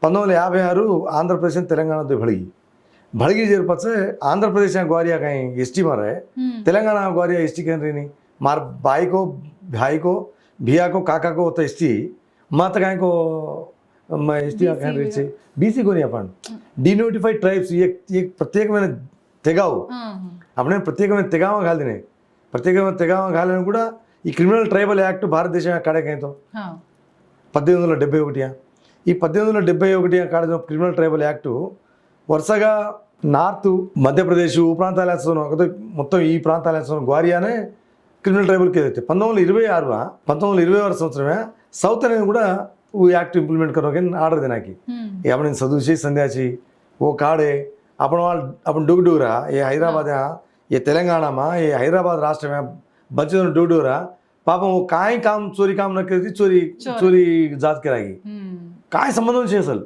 1956 आंध्र प्रदेश आणि तेलंगाणा ते भळगी जेरपाचे आंध्र प्रदेश ग्वारिया काही एसटी मारे तेलंगाना ग्वारिया एसटी कहीं रही नहीं मार भाई को भिया को काका को होता एसटी मात कहीं को मैं एसटी कहीं रही छे बीसी को नहीं अपन डिनोटिफाइड ट्राइब्स ये प्रत्येक मैंने తెగావు అప్పుడే ప్రత్యేకమైన తెగావ గాలినే ప్రత్యేకమైన తెగావ గాలిని కూడా ఈ క్రిమినల్ ట్రైబల్ యాక్ట్ భారతదేశం కాడకైతో 1871 ఈ 1871 కాడ క్రిమినల్ ట్రైబల్ యాక్ట్ వరుసగా నార్త్ మధ్యప్రదేశ్ ప్రాంతాల మొత్తం ఈ ప్రాంతాల గ్వారియానే క్రిమినల్ ట్రైబల్ కేసు అయితే 1926 సంవత్సరమే సౌత్ అనేది కూడా वो एक्ट इम्प्लीमेंट करो के आर्डर देना की ये अपने सदुशी संध्याची वो काड़े अपन डुगडूरा ये हैदराबाद ये तेलंगाना में ये हैदराबाद राष्ट्र में बच्चे डुगडूरा पापा वो काय काम चोरी काम न करती चोरी जात कराएगी काय संबंध असल